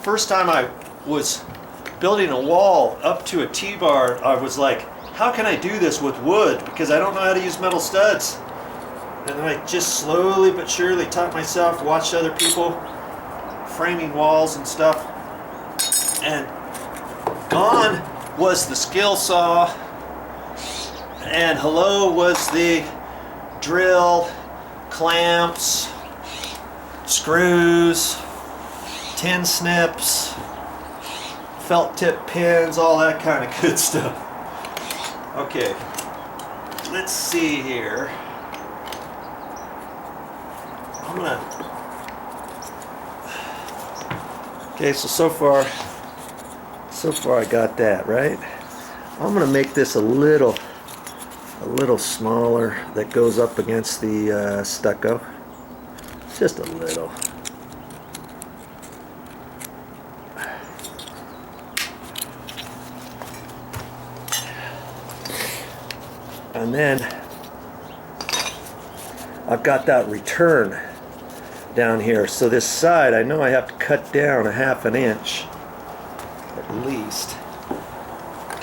first time I was building a wall up to a T-bar, I was like, how can I do this with wood? Because I don't know how to use metal studs. And then I just slowly but surely taught myself, watched other people framing walls and stuff. And gone was the skill saw, and hello was the drill, clamps, screws, tin snips, felt tip pins, all that kind of good stuff. Okay, let's see here. I'm gonna. Okay, so far I got that right. I'm gonna make this a little smaller. That goes up against the stucco, just a little. And then I've got that return down here. So this side, I know I have to cut down a ½ inch at least.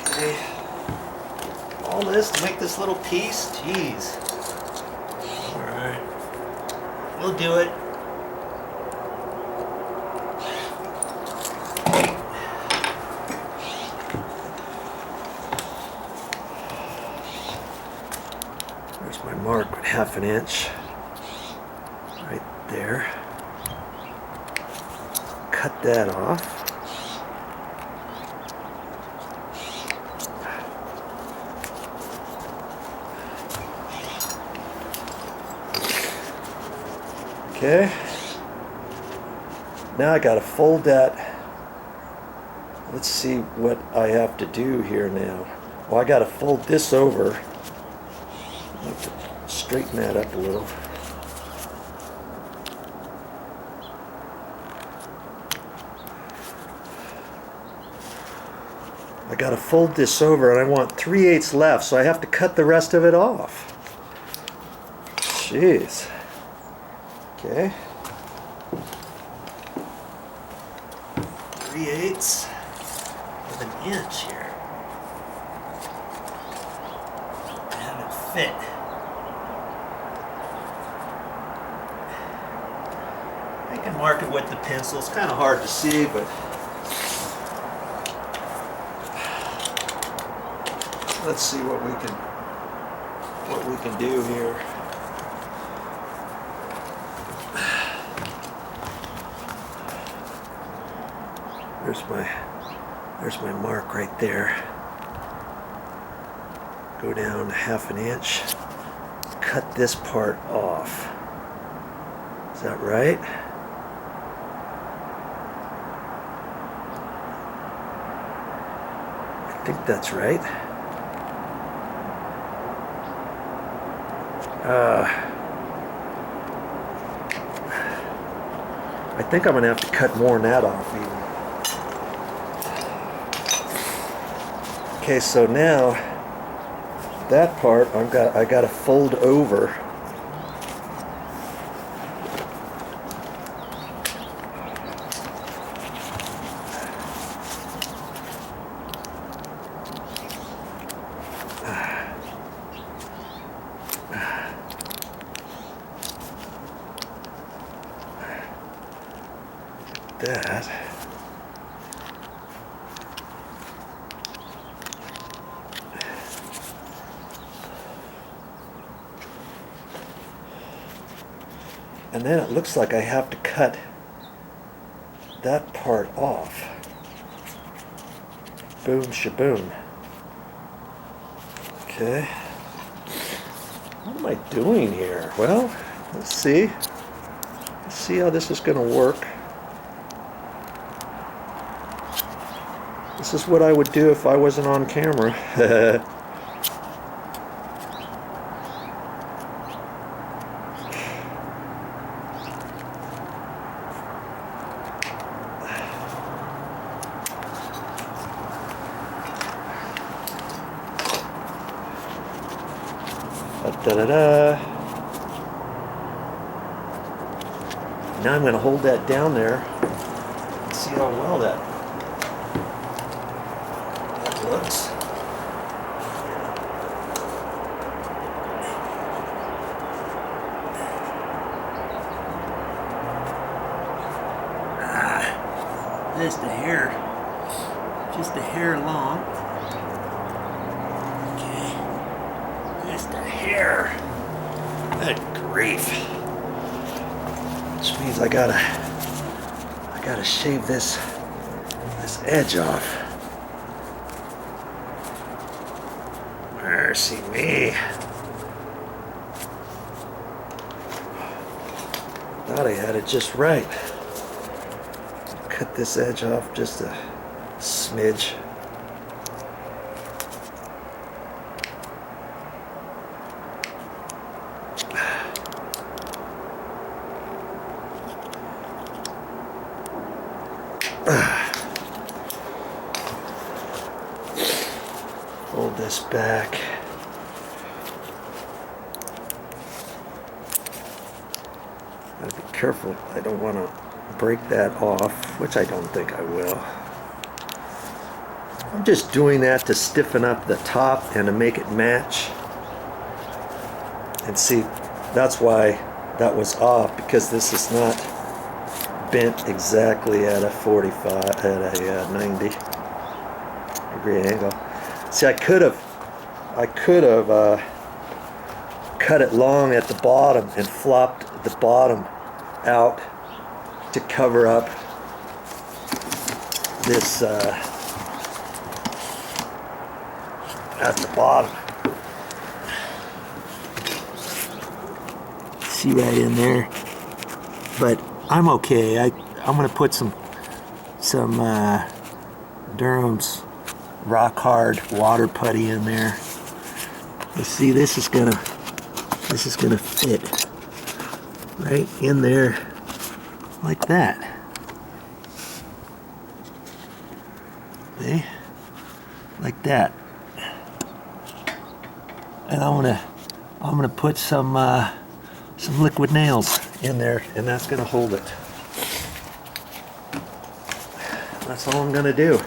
Okay. All this to make this little piece? Jeez. Alright. We'll do it. There's my mark with ½ inch. Right there. Cut that off. Okay. Now I gotta fold that. Let's see what I have to do here now. Well, I gotta fold this over. I have to straighten that up a little. I gotta fold this over, and I want 3/8 left, so I have to cut the rest of it off. Jeez. Okay. 3/8 of an inch here. Have it fit. I can mark it with the pencil. It's kind of hard to see, but let's see what we can do here. There's my mark right there. Go down ½ inch. Cut this part off. Is that right? I think that's right. I think I'm gonna have to cut more than that off even. Okay, so now that part I got to fold over. That. And then it looks like I have to cut that part off. Boom shaboom. Okay. What am I doing here? Well, let's see. Let's see how this is going to work. This is what I would do if I wasn't on camera. Da-da-da. Now I'm going to hold that down there. Let's see how well that looks. Just a hair long. Okay, just a hair. Good grief. Which means I gotta shave this edge off. Mercy me. Thought I had it just right. Cut this edge off just a smidge. Fold this back. Gotta be careful. I don't want to break that off, which I don't think I will. I'm just doing that to stiffen up the top and to make it match. And see, that's why that was off, because this is not bent exactly at a 45, at a 90 degree angle. See, I could have cut it long at the bottom and flopped the bottom out to cover up this at the bottom. See right in there, but I'm okay. I'm gonna put some Durham's rock hard water putty in there. You see, this is gonna fit right in there like that. See? Like that. And I'm gonna put some liquid nails in there, and that's gonna hold it. That's all I'm gonna do.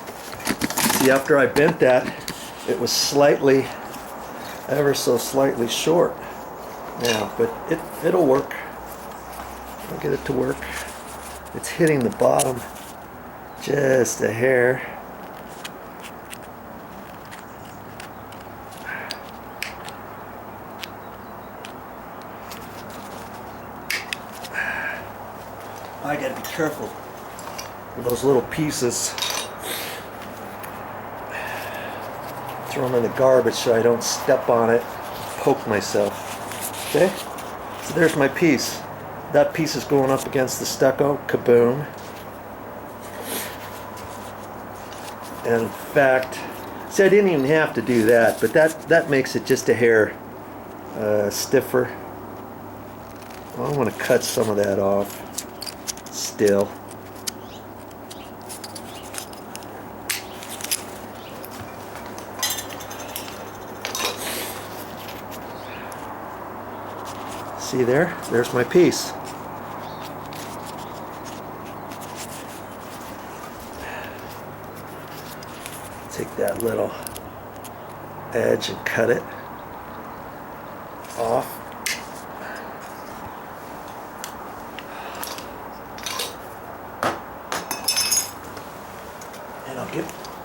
See, after I bent that, it was slightly, ever so slightly short now, but it'll work. I'll get it to work. It's hitting the bottom just a hair. I gotta be careful with those little pieces. Throw them in the garbage so I don't step on it, poke myself. Okay? So there's my piece. That piece is going up against the stucco, kaboom. And in fact, see, I didn't even have to do that, but that makes it just a hair stiffer. Well, I want to cut some of that off still. See there? There's my piece. Take that little edge and cut it off. And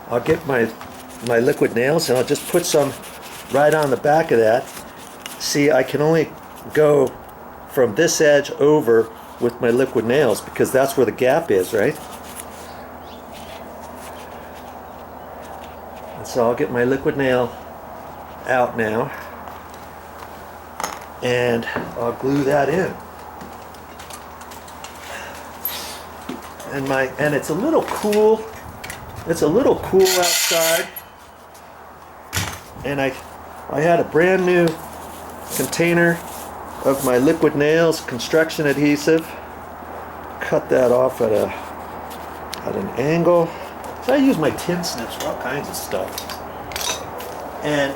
I'll get my liquid nails, and I'll just put some right on the back of that. See, I can only go from this edge over with my liquid nails because that's where the gap is, right? And so I'll get my liquid nail out now, and I'll glue that in. And it's a little cool. It's a little cool outside, and I had a brand new container of my liquid nails construction adhesive. Cut that off at an angle. So I use my tin snips for all kinds of stuff. And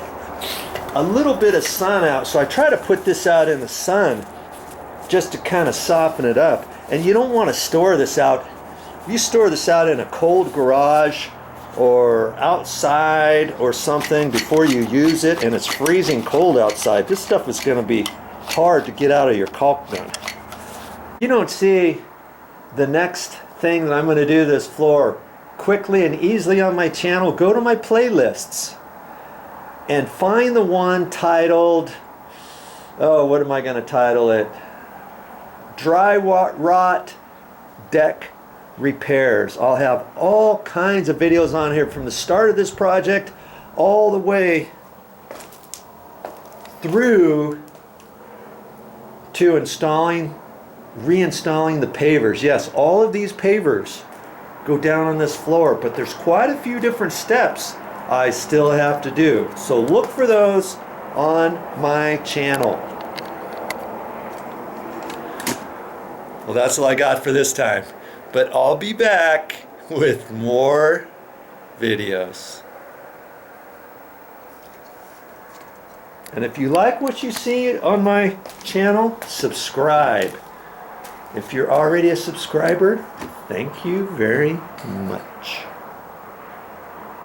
a little bit of sun out, so I try to put this out in the sun just to kind of soften it up. And you don't want to store this out If you store this out in a cold garage or outside or something before you use it and it's freezing cold outside, this stuff is going to be hard to get out of your caulk gun. You don't see the next thing that I'm going to do to this floor quickly and easily on my channel. Go to my playlists and find the one titled, oh, what am I going to title it? Dryrotdeckrepairs. I'll have all kinds of videos on here from the start of this project all the way through to reinstalling the pavers. Yes, all of these pavers go down on this floor, but there's quite a few different steps I still have to do. So look for those on my channel. Well, that's all I got for this time, but I'll be back with more videos. And if you like what you see on my channel, subscribe. If you're already a subscriber, thank you very much.